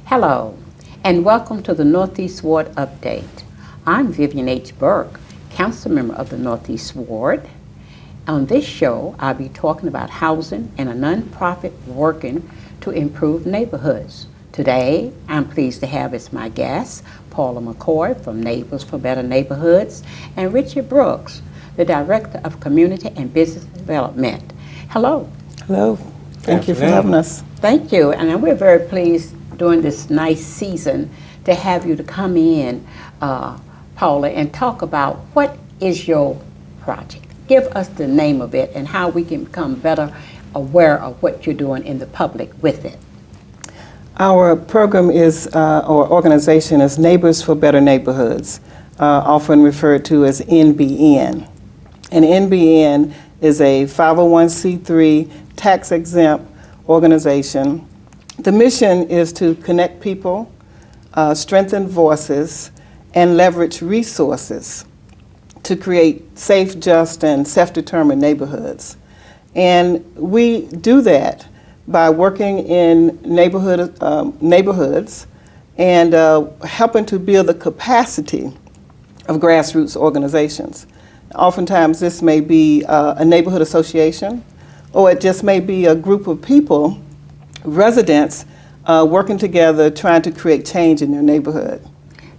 Hello, and welcome to the Northeast Ward Update. I'm Vivian H. Burke, Council Member of the Northeast Ward. On this show, I'll be talking about housing and a nonprofit working to improve neighborhoods. Today, I'm pleased to have as my guests Paula McCoy from Neighbors for Better Neighborhoods and Richard Brooks, the Director of Community and Business Development. Hello. Hello. Thank you for having us. Thank you, and we're very pleased during this nice season to have you to come in, Paula, and talk about what is your project. Give us the name of it and how we can become better aware of what you're doing in the public with it. Our program is, or organization is Neighbors for Better Neighborhoods, often referred to as NBN. And NBN is a 501c3 tax-exempt organization. The mission is to connect people, strengthen voices, and leverage resources to create safe, just, and self-determined neighborhoods. And we do that by working in neighborhoods and helping to build the capacity of grassroots organizations. Oftentimes this may be a neighborhood association, or it just may be a group of people, residents, working together trying to create change in their neighborhood.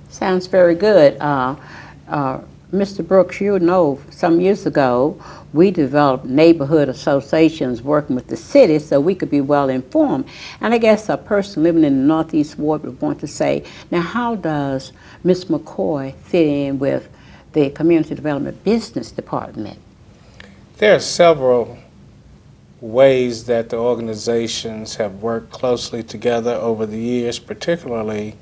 Sounds very good. Mr. Brooks, you know, some years ago, we developed neighborhood associations working with the city so we could be well informed. And I guess a person living in the Northeast Ward would want to say, now how does Ms. McCoy fit in with the Community Development Business Department? There are several ways that the organizations have worked closely together over the years, particularly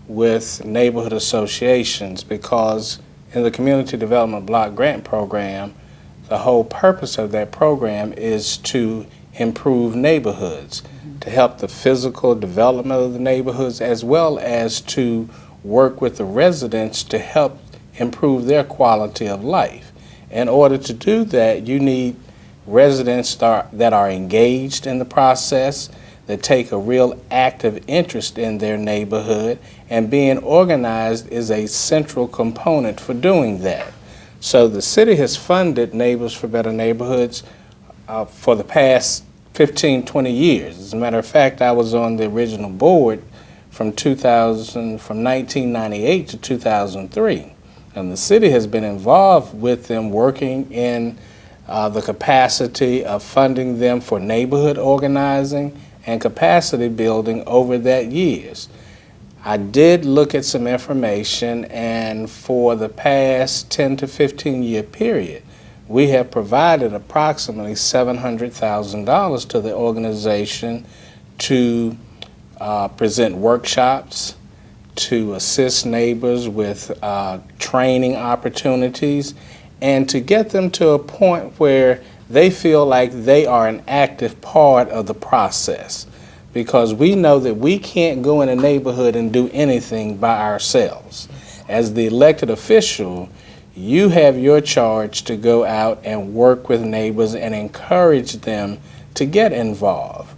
with neighborhood associations, because in the Community Development Block Grant Program, the whole purpose of that program is to improve neighborhoods, to help the physical development of the neighborhoods, as well as to work with the residents to help improve their quality of life. In order to do that, you need residents that are engaged in the process, that take a real active interest in their neighborhood, and being organized is a central component for doing that. So the city has funded Neighbors for Better Neighborhoods for the past 15, 20 years. As a matter of fact, I was on the original board from 1998 to 2003. And the city has been involved with them, working in the capacity of funding them for neighborhood organizing and capacity building over that years. I did look at some information, and for the past 10 to 15 year period, we have provided approximately $700,000 to the organization to present workshops, to assist neighbors with training opportunities, and to get them to a point where they feel like they are an active part of the process. Because we know that we can't go in a neighborhood and do anything by ourselves. As the elected official, you have your charge to go out and work with neighbors and encourage them to get involved.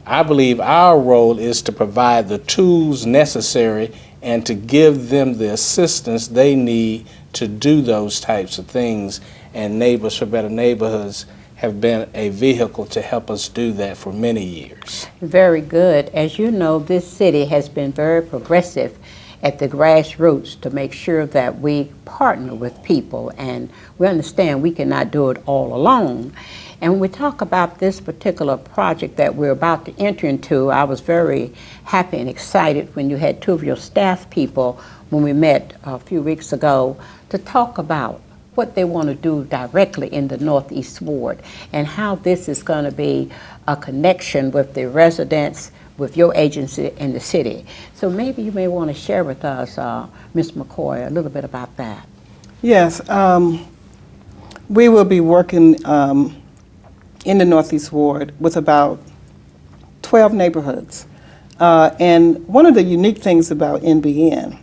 I believe our role is to provide the tools necessary and to give them the assistance they need to do those types of things. And Neighbors for Better Neighborhoods have been a vehicle to help us do that for many years. Very good. As you know, this city has been very progressive at the grassroots to make sure that we partner with people, and we understand we cannot do it all alone. And when we talk about this particular project that we're about to enter into, I was very happy and excited when you had two of your staff people when we met a few weeks ago to talk about what they want to do directly in the Northeast Ward and how this is going to be a connection with the residents, with your agency and the city. So maybe you may want to share with us, Ms. McCoy, a little bit about that. Yes, we will be working in the Northeast Ward with about 12 neighborhoods. And one of the unique things about NBN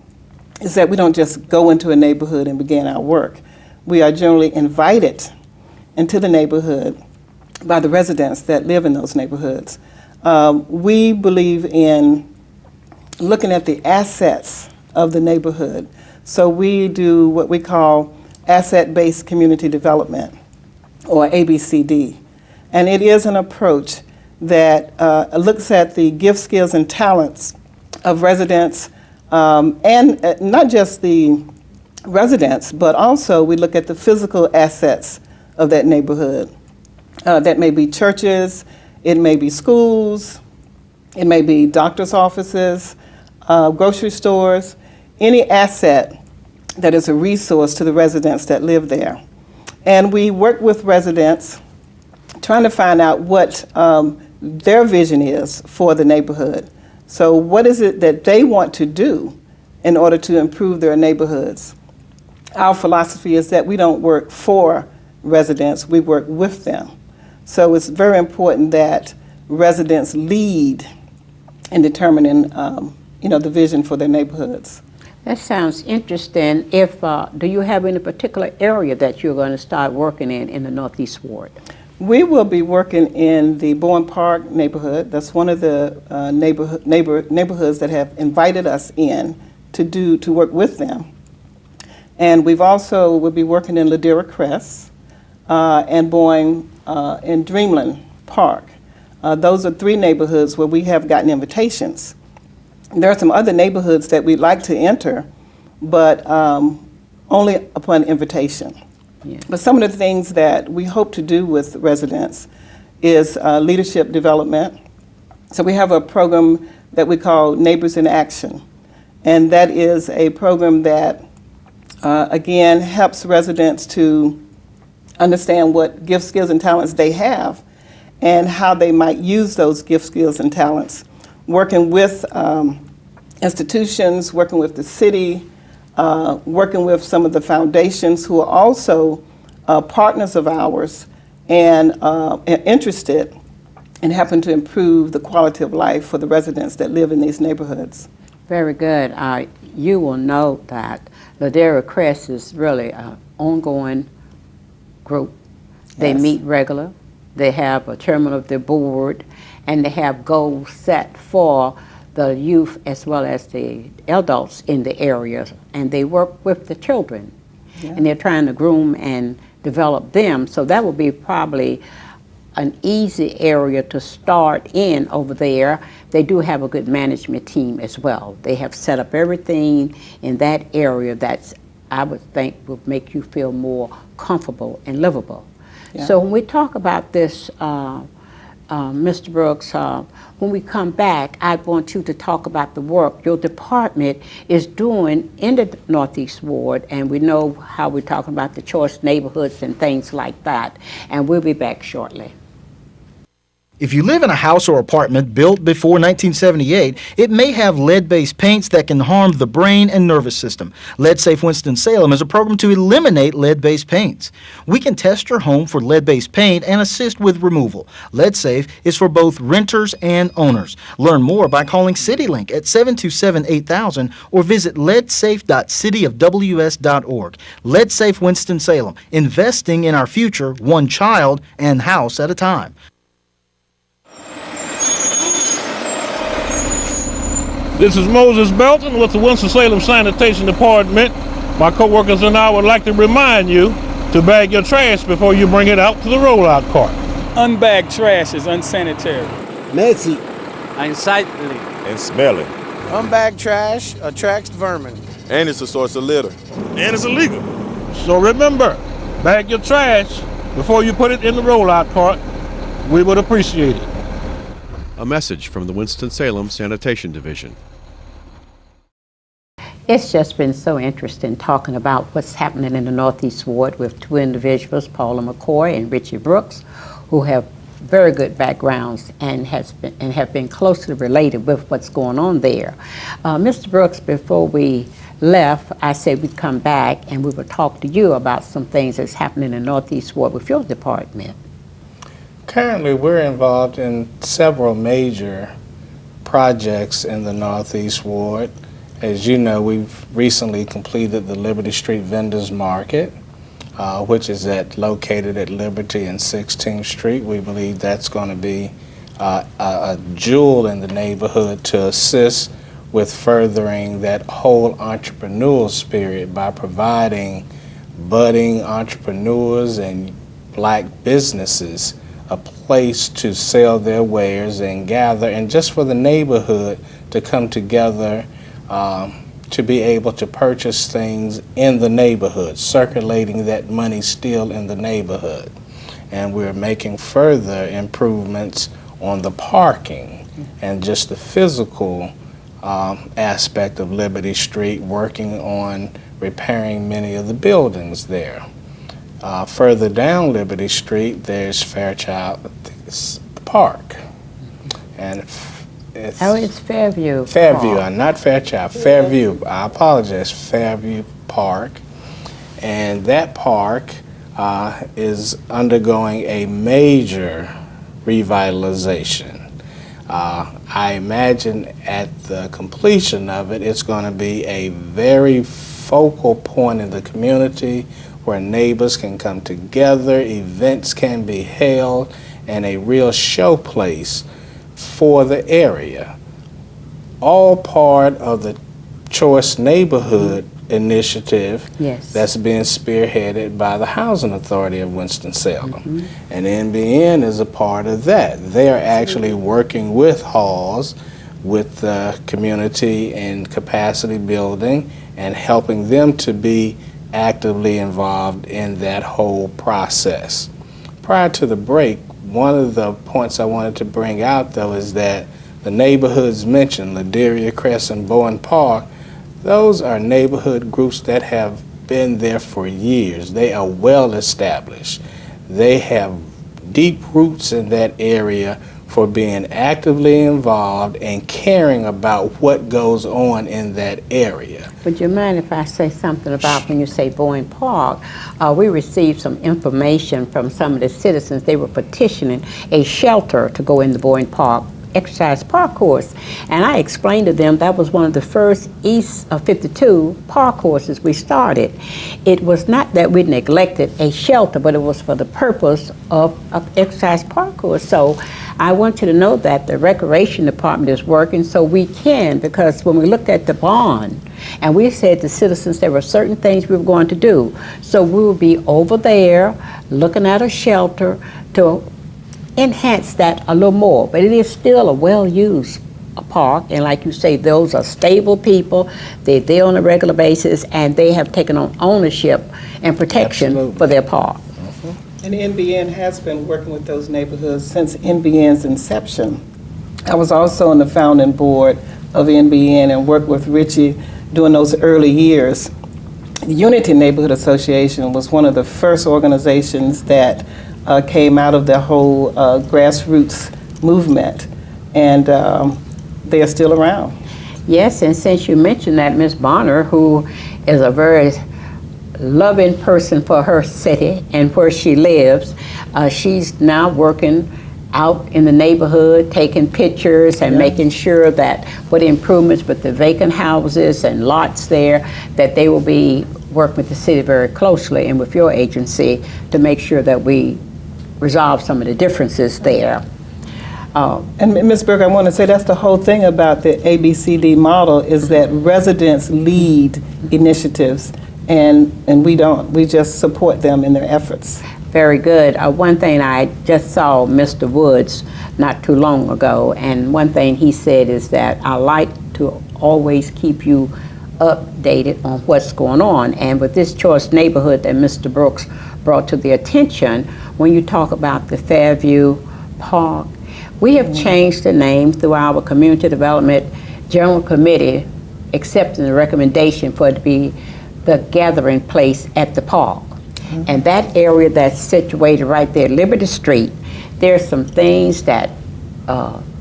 is that we don't just go into a neighborhood and begin our work. We are generally invited into the neighborhood by the residents that live in those neighborhoods. We believe in looking at the assets of the neighborhood. So we do what we call asset-based community development, or ABCD. And it is an approach that looks at the gifts, skills, and talents of residents, and not just the residents, but also we look at the physical assets of that neighborhood. That may be churches, it may be schools, it may be doctor's offices, grocery stores, any asset that is a resource to the residents that live there. And we work with residents trying to find out what their vision is for the neighborhood. So what is it that they want to do in order to improve their neighborhoods? Our philosophy is that we don't work for residents, we work with them. So it's very important that residents lead in determining the vision for their neighborhoods. That sounds interesting. Do you have any particular area that you're going to start working in the Northeast Ward? We will be working in the Bowen Park neighborhood. That's one of the neighborhoods that have invited us in to work with them. And we'll be working in Ladera Crest and Bowen in Dreamland Park. Those are 3 neighborhoods where we have gotten invitations. There are some other neighborhoods that we'd like to enter, but only upon invitation. Yeah. But some of the things that we hope to do with residents is leadership development. So we have a program that we call Neighbors in Action. And that is a program that, again, helps residents to understand what gifts, skills, and talents they have and how they might use those gifts, skills, and talents, working with institutions, working with the city, working with some of the foundations who are also partners of ours and interested in helping to improve the quality of life for the residents that live in these neighborhoods. Very good. You will note that Ladera Crest is really an ongoing group. They Yes. meet regular. They have a chairman of their board, and they have goals set for the youth as well as the adults in the area, and they work with the children. Yeah. And they're trying to groom and develop them. So that will be probably an easy area to start in over there. They do have a good management team as well. They have set up everything in that area that's, I would think, will make you feel more comfortable and livable. Yeah. So when we talk about this, Mr. Brooks, when we come back, I want you to talk about the work your department is doing in the Northeast Ward, and we know how we're talking about the choice neighborhoods and things like that, and we'll be back shortly. If you live in a house or apartment built before 1978, it may have lead-based paints that can harm the brain and nervous system. LeadSafe Winston-Salem is a program to eliminate lead-based paints. We can test your home for lead-based paint and assist with removal. LeadSafe is for both renters and owners. Learn more by calling CityLink at 727-8000 or visit leadsafe.cityofws.org. LeadSafe Winston-Salem, investing in our future, one child and house at a time. This is Moses Belton with the Winston-Salem Sanitation Department. My co-workers and I would like to remind you to bag your trash before you bring it out to the rollout cart. Unbagged trash is unsanitary, messy, unsightly, and smelling. unbagged trash attracts vermin, And it's a source of litter. And it's illegal. So remember, bag your trash before you put it in the rollout cart. We would appreciate it. A message from the Winston-Salem Sanitation Division. It's just been so interesting talking about what's happening in the Northeast Ward with 2 individuals, Paula McCoy and Richie Brooks, who have very good backgrounds and have been closely related with what's going on there. Mr. Brooks, before we left, I said we'd come back and we would talk to you about some things that's happening in the Northeast Ward with your department. Currently, we're involved in several major projects in the Northeast Ward. As you know, we've recently completed the Liberty Street Vendors Market, which is located at Liberty and 16th Street. We believe that's going to be a jewel in the neighborhood to assist with furthering that whole entrepreneurial spirit by providing budding entrepreneurs and black businesses a place to sell their wares and gather, and just for the neighborhood to come together to be able to purchase things in the neighborhood, circulating that money still in the neighborhood. And we're making further improvements on the parking and just the physical aspect of Liberty Street, working on repairing many of the buildings there. Further down Liberty Street, there's Fairchild Park. And it's Fairview. Fairview, Park. not Fairchild, Fairview. I apologize, Fairview Park. And that park is undergoing a major revitalization. I imagine at the completion of it, it's going to be a very focal point in the community where neighbors can come together, events can be held, and a real showplace for the area. All part of the Choice Neighborhood Initiative that's being spearheaded by the Housing Authority of Winston-Salem. And NBN is a part of that. They are actually working with halls, with the community and capacity building, and helping them to be actively involved in that whole process. Prior to the break, one of the points I wanted to bring out, though, is that the neighborhoods mentioned, Ladera, Crescent, Bowen Park, those are neighborhood groups that have been there for years. They are well established. They have deep roots in that area for being actively involved and caring about what goes on in that area. Would you mind if I say something about when you say Bowen Park? We received some information from some of the citizens. They were petitioning a shelter to go in the Bowen Park exercise park course, and I explained to them that was one of the first East of 52 park courses we started. It was not that we neglected a shelter, but it was for the purpose of exercise park course. So I want you to know that the recreation department is working so we can, because when we looked at the bond and we said to citizens there were certain things we were going to do, so we will be over there looking at a shelter to enhance that a little more. But it is still a well-used park, and like you say, those are stable people. They're there on a regular basis, and they have taken on ownership and protection for their park. And NBN has been working with those neighborhoods since NBN's inception. I was also on the founding board of NBN and worked with Richie during those early years. The Unity Neighborhood Association was one of the first organizations that came out of the whole grassroots movement, and they are still around. Yes, and since you mentioned that, Ms. Bonner, who is a very loving person for her city and where she lives, she's now working out in the neighborhood, taking pictures and making sure that with improvements with the vacant houses and lots there, that they will be working with the city very closely and with your agency to make sure that we resolve some of the differences there. And Ms. Berg, I want to say that's the whole thing about the ABCD model, is that residents lead initiatives, and we don't. We just support them in their efforts. Very good. One thing, I just saw Mr. Woods not too long ago, and one thing he said is that I like to always keep you updated on what's going on. And with this Choice Neighborhood that Mr. Brooks brought to the attention, when you talk about the Fairview Park, we have changed the name through our Community Development General Committee, accepting the recommendation for it to be the gathering place at the park. And that area that's situated right there, Liberty Street, there's some things that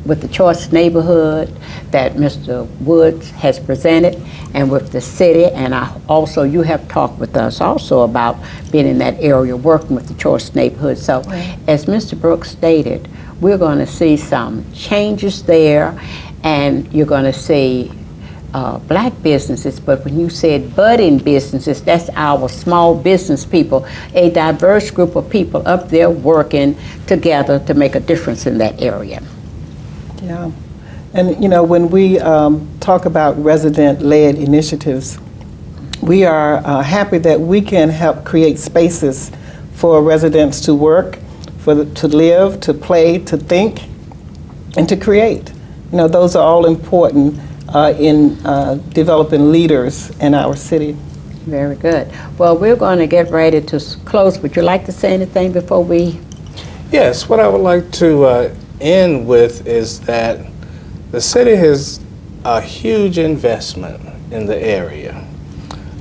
with the Choice Neighborhood that Mr. Woods has presented, and with the city, and also you have talked with us also about being in that area working with the Choice Neighborhood. So as Mr. Brooks stated, we're going to see some changes there, and you're going to see black businesses, but when you said budding businesses, that's our small business people, a diverse group of people up there working together to make a difference in that area. Yeah. And when we talk about resident-led initiatives, we are happy that we can help create spaces for residents to work, to live, to play, to think, and to create. Those are all important in developing leaders in our city. Very good. Well, we're going to get ready to close. Would you like to say anything before we? Yes, what I would like to end with is that the city has a huge investment in the area.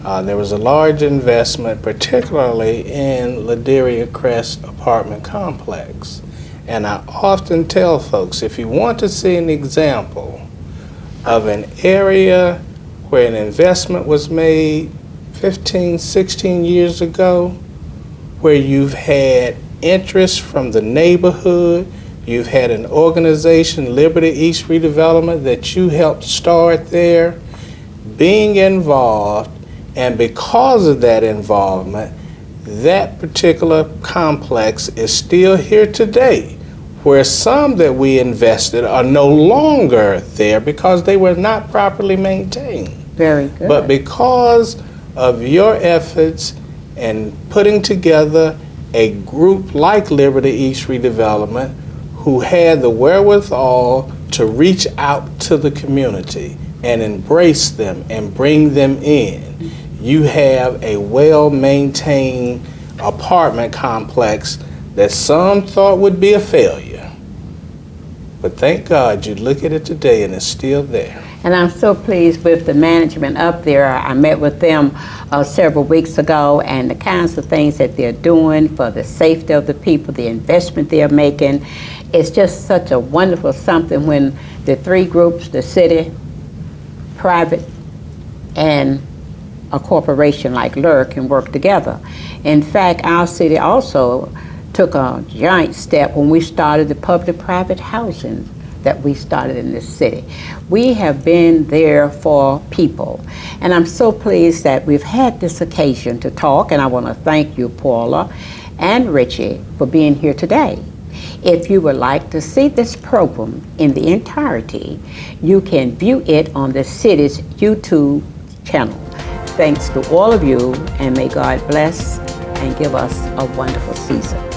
There was a large investment, particularly in Ladera Crest apartment complex. And I often tell folks, if you want to see an example of an area where an investment was made 15, 16 years ago, where you've had interest from the neighborhood, you've had an organization, Liberty East Redevelopment, that you helped start there, being involved, and because of that involvement, that particular complex is still here today, where some that we invested are no longer there because they were not properly maintained. Very good. But because of your efforts and putting together a group like Liberty East Redevelopment who had the wherewithal to reach out to the community and embrace them and bring them in, you have a well-maintained apartment complex that some thought would be a failure. But thank God you look at it today and it's still there. And I'm so pleased with the management up there. I met with them several weeks ago, and the kinds of things that they're doing for the safety of the people, the investment they're making. It's just such a wonderful something when the three groups, the city, private, and a corporation like LUR can work together. In fact, our city also took a giant step when we started the public-private housing that we started in this city. We have been there for people. And I'm so pleased that we've had this occasion to talk, and I want to thank you, Paula and Richie, for being here today. If you would like to see this program in the entirety, you can view it on the city's YouTube channel. Thanks to all of you, and may God bless and give us a wonderful season.